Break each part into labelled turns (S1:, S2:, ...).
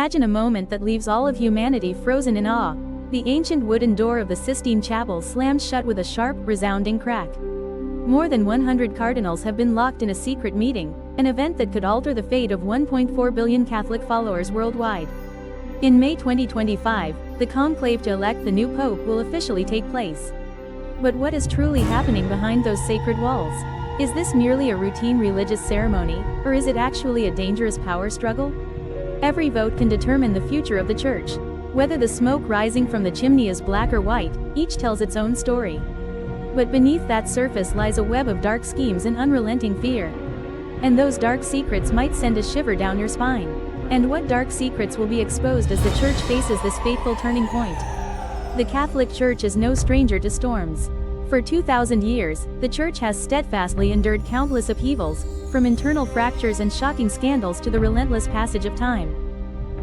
S1: Imagine a moment that leaves all of humanity frozen in awe. The ancient wooden door of the Sistine Chapel slams shut with a sharp, resounding crack. More than 100 cardinals have been locked in a secret meeting, an event that could alter the fate of 1.4 billion Catholic followers worldwide. In May 2025, the conclave to elect the new pope will officially take place. But what is truly happening behind those sacred walls? Is this merely a routine religious ceremony, or is it actually a dangerous power struggle? Every vote can determine the future of the church. Whether the smoke rising from the chimney is black or white, each tells its own story. But beneath that surface lies a web of dark schemes and unrelenting fear. And those dark secrets might send a shiver down your spine. And what dark secrets will be exposed as the church faces this fateful turning point? The Catholic Church is no stranger to storms. For 2,000 years, the church has steadfastly endured countless upheavals, from internal fractures and shocking scandals to the relentless passage of time.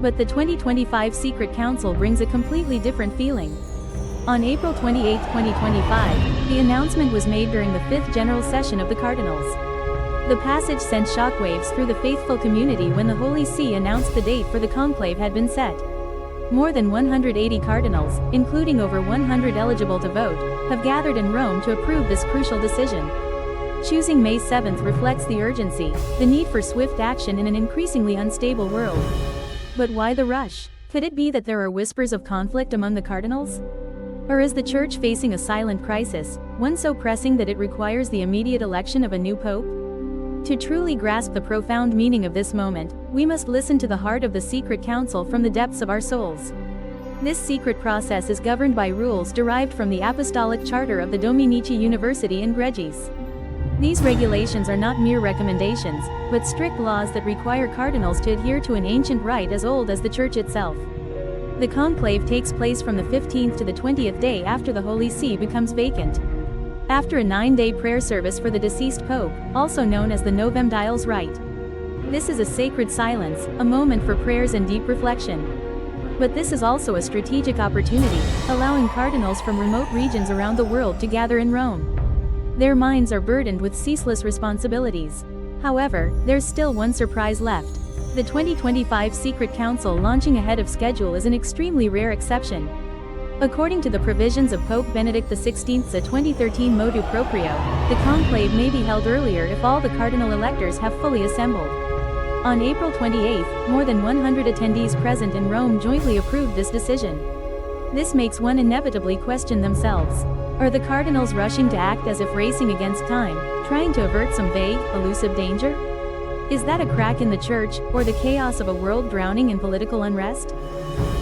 S1: But the 2025 Secret Council brings a completely different feeling. On April 28, 2025, the announcement was made during the 5th General Session of the Cardinals. The passage sent shockwaves through the faithful community when the Holy See announced the date for the conclave had been set. More than 180 cardinals, including over 100 eligible to vote, have gathered in Rome to approve this crucial decision. Choosing May 7th reflects the urgency, the need for swift action in an increasingly unstable world. But why the rush? Could it be that there are whispers of conflict among the cardinals? Or is the church facing a silent crisis, one so pressing that it requires the immediate election of a new pope? To truly grasp the profound meaning of this moment, we must listen to the heart of the Secret Council from the depths of our souls. This secret process is governed by rules derived from the Apostolic Charter of the Dominici University in Gregis. These regulations are not mere recommendations, but strict laws that require cardinals to adhere to an ancient rite as old as the Church itself. The conclave takes place from the 15th to the 20th day after the Holy See becomes vacant. After a 9-day prayer service for the deceased pope, also known as the Novem Dies Rite. This is a sacred silence, a moment for prayers and deep reflection. But this is also a strategic opportunity, allowing cardinals from remote regions around the world to gather in Rome. Their minds are burdened with ceaseless responsibilities. However, there's still one surprise left. The 2025 Secret Council launching ahead of schedule is an extremely rare exception. According to the provisions of Pope Benedict XVI's 2013 motu proprio, the conclave may be held earlier if all the cardinal electors have fully assembled. On April 28, more than 100 attendees present in Rome jointly approved this decision. This makes one inevitably question themselves. Are the cardinals rushing to act as if racing against time, trying to avert some vague, elusive danger? Is that a crack in the church, or the chaos of a world drowning in political unrest?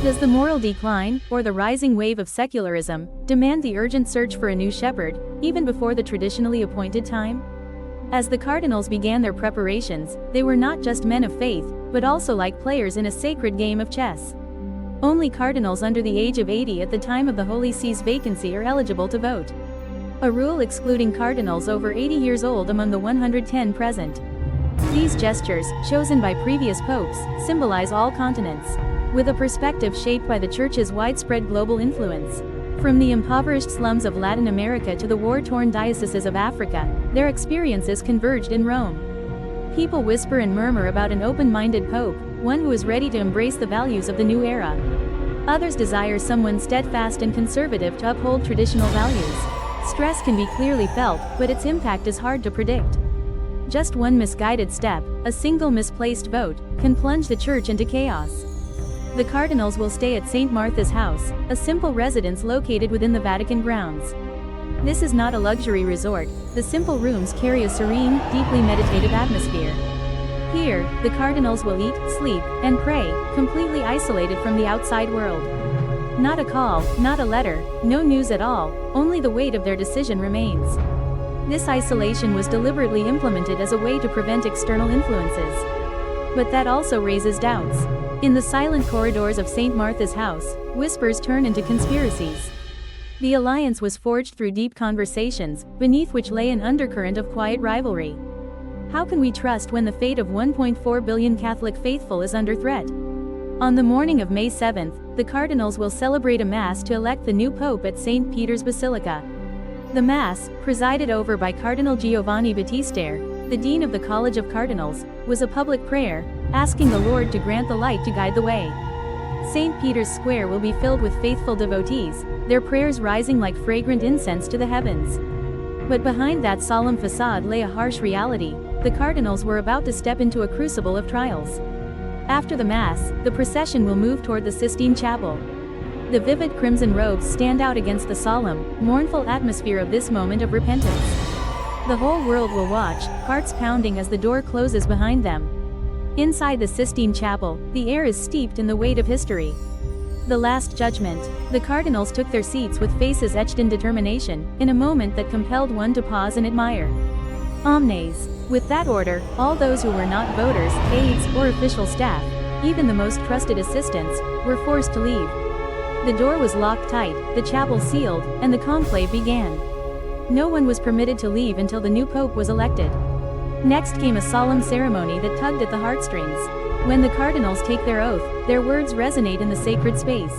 S1: Does the moral decline, or the rising wave of secularism, demand the urgent search for a new shepherd, even before the traditionally appointed time? As the cardinals began their preparations, they were not just men of faith, but also like players in a sacred game of chess. Only cardinals under the age of 80 at the time of the Holy See's vacancy are eligible to vote. A rule excluding cardinals over 80 years old among the 110 present. These gestures, chosen by previous popes, symbolize all continents, with a perspective shaped by the Church's widespread global influence. From the impoverished slums of Latin America to the war-torn dioceses of Africa, their experiences converged in Rome. People whisper and murmur about an open-minded pope, one who is ready to embrace the values of the new era. Others desire someone steadfast and conservative to uphold traditional values. Stress can be clearly felt, but its impact is hard to predict. Just one misguided step, a single misplaced vote, can plunge the church into chaos. The cardinals will stay at St. Martha's House, a simple residence located within the Vatican grounds. This is not a luxury resort, the simple rooms carry a serene, deeply meditative atmosphere. Here, the cardinals will eat, sleep, and pray, completely isolated from the outside world. Not a call, not a letter, no news at all, only the weight of their decision remains. This isolation was deliberately implemented as a way to prevent external influences. But that also raises doubts. In the silent corridors of St. Martha's House, whispers turn into conspiracies. The alliance was forged through deep conversations, beneath which lay an undercurrent of quiet rivalry. How can we trust when the fate of 1.4 billion Catholic faithful is under threat? On the morning of May 7th, the cardinals will celebrate a Mass to elect the new Pope at St. Peter's Basilica. The Mass, presided over by Cardinal Giovanni Battistere, the Dean of the College of Cardinals, was a public prayer, asking the Lord to grant the light to guide the way. St. Peter's Square will be filled with faithful devotees, their prayers rising like fragrant incense to the heavens. But behind that solemn facade lay a harsh reality: the cardinals were about to step into a crucible of trials. After the Mass, the procession will move toward the Sistine Chapel. The vivid crimson robes stand out against the solemn, mournful atmosphere of this moment of repentance. The whole world will watch, hearts pounding as the door closes behind them. Inside the Sistine Chapel, the air is steeped in the weight of history. The Last Judgment. The cardinals took their seats with faces etched in determination, in a moment that compelled one to pause and admire. Omnes. With that order, all those who were not voters, aides, or official staff, even the most trusted assistants, were forced to leave. The door was locked tight, the chapel sealed, and the conclave began. No one was permitted to leave until the new pope was elected. Next came a solemn ceremony that tugged at the heartstrings. When the cardinals take their oath, their words resonate in the sacred space.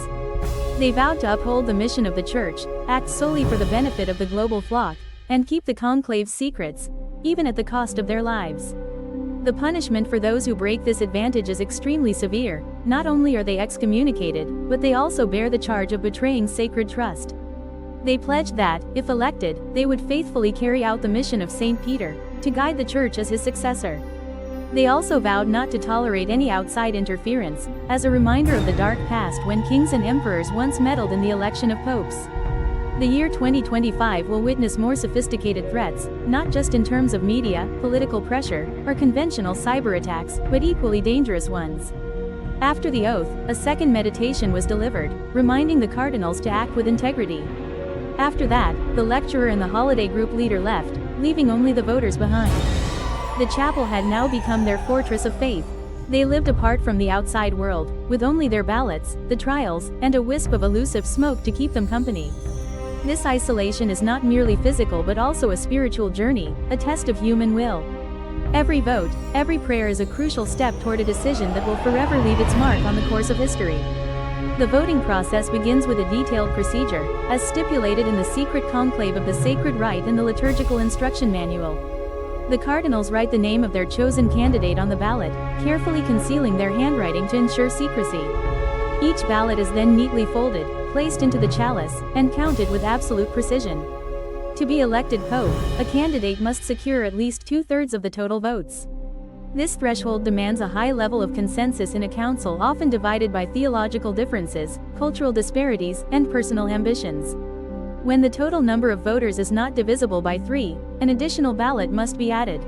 S1: They vowed to uphold the mission of the Church, act solely for the benefit of the global flock, and keep the conclave's secrets, even at the cost of their lives. The punishment for those who break this advantage is extremely severe. Not only are they excommunicated, but they also bear the charge of betraying sacred trust. They pledged that, if elected, they would faithfully carry out the mission of St. Peter, to guide the Church as his successor. They also vowed not to tolerate any outside interference, as a reminder of the dark past when kings and emperors once meddled in the election of popes. The year 2025 will witness more sophisticated threats, not just in terms of media, political pressure, or conventional cyber attacks, but equally dangerous ones. After the oath, a second meditation was delivered, reminding the cardinals to act with integrity. After that, the lecturer and the holiday group leader left, leaving only the voters behind. The chapel had now become their fortress of faith. They lived apart from the outside world, with only their ballots, the trials, and a wisp of elusive smoke to keep them company. This isolation is not merely physical but also a spiritual journey, a test of human will. Every vote, every prayer is a crucial step toward a decision that will forever leave its mark on the course of history. The voting process begins with a detailed procedure, as stipulated in the secret conclave of the Sacred Rite and the Liturgical Instruction Manual. The cardinals write the name of their chosen candidate on the ballot, carefully concealing their handwriting to ensure secrecy. Each ballot is then neatly folded, placed into the chalice, and counted with absolute precision. To be elected pope, a candidate must secure at least 2/3 of the total votes. This threshold demands a high level of consensus in a council often divided by theological differences, cultural disparities, and personal ambitions. When the total number of voters is not divisible by 3, an additional ballot must be added.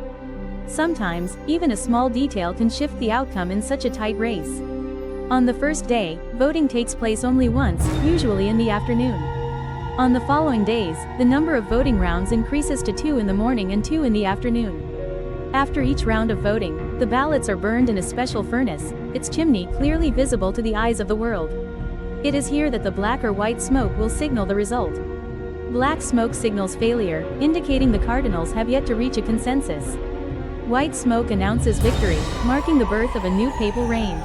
S1: Sometimes, even a small detail can shift the outcome in such a tight race. On the first day, voting takes place only once, usually in the afternoon. On the following days, the number of voting rounds increases to 2 in the morning and 2 in the afternoon. After each round of voting, the ballots are burned in a special furnace, its chimney clearly visible to the eyes of the world. It is here that the black or white smoke will signal the result. Black smoke signals failure, indicating the cardinals have yet to reach a consensus. White smoke announces victory, marking the birth of a new papal reign.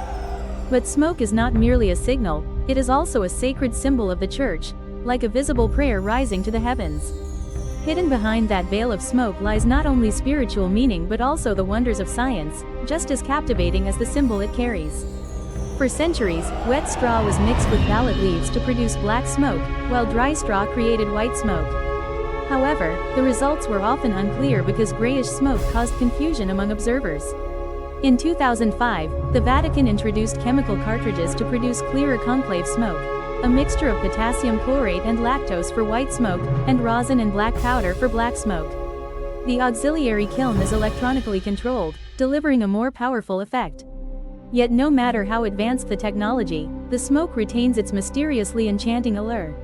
S1: But smoke is not merely a signal, it is also a sacred symbol of the Church, like a visible prayer rising to the heavens. Hidden behind that veil of smoke lies not only spiritual meaning but also the wonders of science, just as captivating as the symbol it carries. For centuries, wet straw was mixed with ballot leaves to produce black smoke, while dry straw created white smoke. However, the results were often unclear because grayish smoke caused confusion among observers. In 2005, the Vatican introduced chemical cartridges to produce clearer conclave smoke, a mixture of potassium chlorate and lactose for white smoke, and rosin and black powder for black smoke. The auxiliary kiln is electronically controlled, delivering a more powerful effect. Yet no matter how advanced the technology, the smoke retains its mysteriously enchanting allure.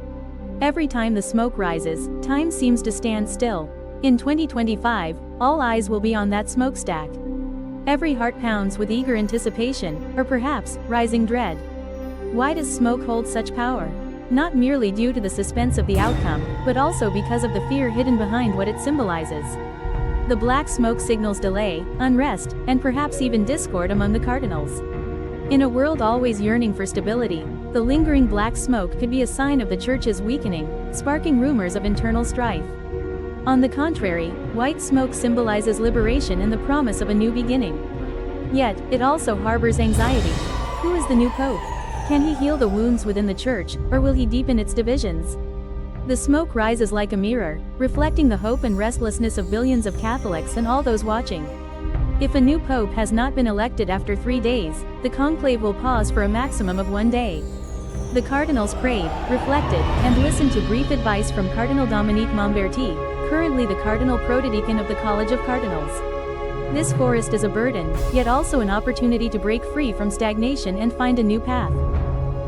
S1: Every time the smoke rises, time seems to stand still. In 2025, all eyes will be on that smokestack. Every heart pounds with eager anticipation, or perhaps, rising dread. Why does smoke hold such power? Not merely due to the suspense of the outcome, but also because of the fear hidden behind what it symbolizes. The black smoke signals delay, unrest, and perhaps even discord among the cardinals. In a world always yearning for stability, the lingering black smoke could be a sign of the Church's weakening, sparking rumors of internal strife. On the contrary, white smoke symbolizes liberation and the promise of a new beginning. Yet, it also harbors anxiety. Who is the new pope? Can he heal the wounds within the church, or will he deepen its divisions? The smoke rises like a mirror, reflecting the hope and restlessness of billions of Catholics and all those watching. If a new pope has not been elected after 3 days, the conclave will pause for a maximum of 1 day. The cardinals prayed, reflected, and listened to brief advice from Cardinal Dominique Momberti, currently the Cardinal Protodeacon of the College of Cardinals. This forest is a burden, yet also an opportunity to break free from stagnation and find a new path.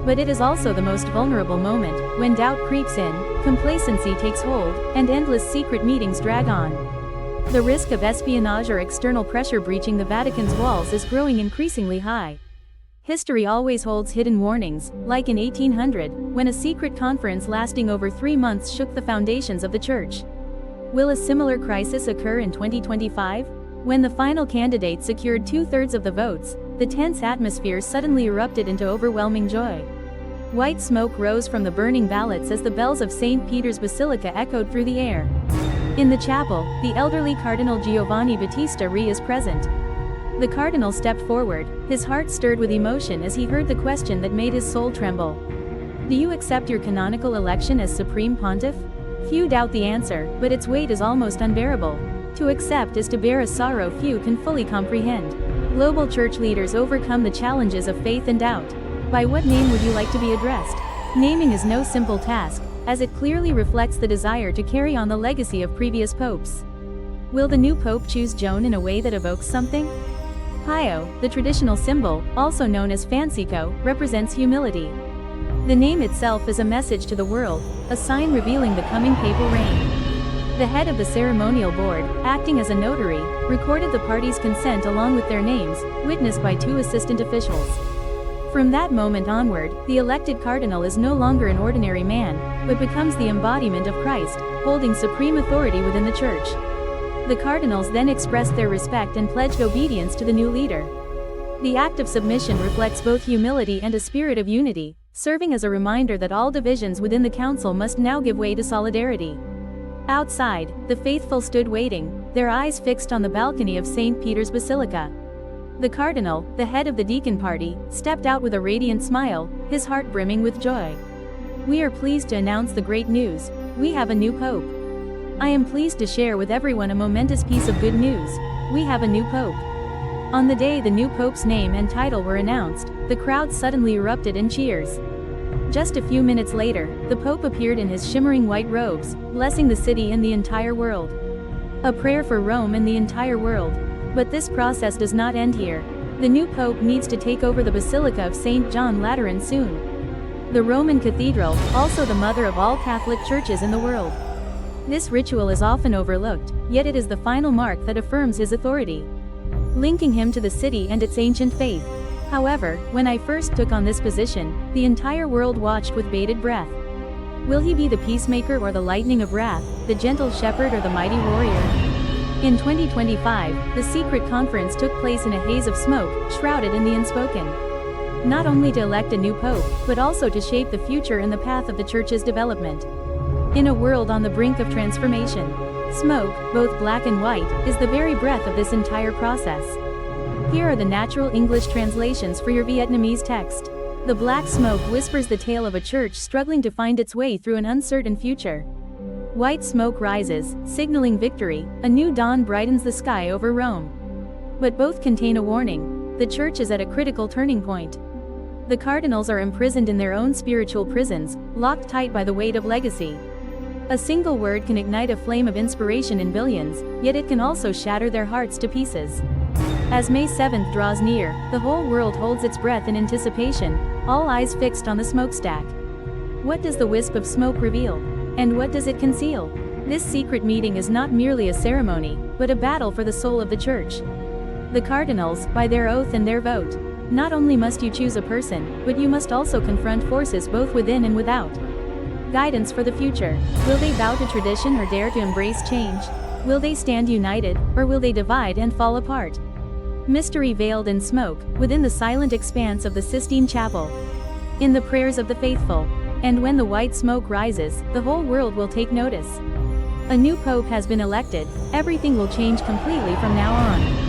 S1: But it is also the most vulnerable moment, when doubt creeps in, complacency takes hold, and endless secret meetings drag on. The risk of espionage or external pressure breaching the Vatican's walls is growing increasingly high. History always holds hidden warnings, like in 1800, when a secret conference lasting over 3 months shook the foundations of the Church. Will a similar crisis occur in 2025? When the final candidate secured 2/3 of the votes, the tense atmosphere suddenly erupted into overwhelming joy. White smoke rose from the burning ballots as the bells of St. Peter's Basilica echoed through the air. In the chapel, the elderly Cardinal Giovanni Battista Re is present. The cardinal stepped forward, his heart stirred with emotion as he heard the question that made his soul tremble. Do you accept your canonical election as Supreme Pontiff? Few doubt the answer, but its weight is almost unbearable. To accept is to bear a sorrow few can fully comprehend. Global church leaders overcome the challenges of faith and doubt. By what name would you like to be addressed? Naming is no simple task, as it clearly reflects the desire to carry on the legacy of previous popes. Will the new pope choose Joan in a way that evokes something? Pio, the traditional symbol, also known as Fancico, represents humility. The name itself is a message to the world, a sign revealing the coming papal reign. The head of the ceremonial board, acting as a notary, recorded the parties' consent along with their names, witnessed by 2 assistant officials. From that moment onward, the elected cardinal is no longer an ordinary man, but becomes the embodiment of Christ, holding supreme authority within the Church. The cardinals then expressed their respect and pledged obedience to the new leader. The act of submission reflects both humility and a spirit of unity, serving as a reminder that all divisions within the council must now give way to solidarity. Outside, the faithful stood waiting, their eyes fixed on the balcony of St. Peter's Basilica. The cardinal, the head of the deacon party, stepped out with a radiant smile, his heart brimming with joy. We are pleased to announce the great news: we have a new pope. I am pleased to share with everyone a momentous piece of good news: we have a new pope. On the day the new pope's name and title were announced, the crowd suddenly erupted in cheers. Just a few minutes later, the pope appeared in his shimmering white robes, blessing the city and the entire world. A prayer for Rome and the entire world. But this process does not end here. The new pope needs to take over the Basilica of St. John Lateran soon. The Roman cathedral, also the mother of all Catholic churches in the world. This ritual is often overlooked, yet it is the final mark that affirms his authority, linking him to the city and its ancient faith. However, when I first took on this position, the entire world watched with bated breath. Will he be the peacemaker or the lightning of wrath, the gentle shepherd or the mighty warrior? In 2025, the secret conference took place in a haze of smoke, shrouded in the unspoken. Not only to elect a new pope, but also to shape the future and the path of the Church's development. In a world on the brink of transformation, smoke, both black and white, is the very breath of this entire process. Here are the natural English translations for your Vietnamese text. The black smoke whispers the tale of a church struggling to find its way through an uncertain future. White smoke rises, signaling victory, a new dawn brightens the sky over Rome. But both contain a warning: the Church is at a critical turning point. The cardinals are imprisoned in their own spiritual prisons, locked tight by the weight of legacy. A single word can ignite a flame of inspiration in billions, yet it can also shatter their hearts to pieces. As May 7th draws near, the whole world holds its breath in anticipation, all eyes fixed on the smokestack. What does the wisp of smoke reveal? And what does it conceal? This secret meeting is not merely a ceremony, but a battle for the soul of the Church. The cardinals, by their oath and their vote, not only must you choose a person, but you must also confront forces both within and without. Guidance for the future. Will they bow to tradition or dare to embrace change? Will they stand united, or will they divide and fall apart? Mystery veiled in smoke, within the silent expanse of the Sistine Chapel. In the prayers of the faithful. And when the white smoke rises, the whole world will take notice. A new pope has been elected, everything will change completely from now on.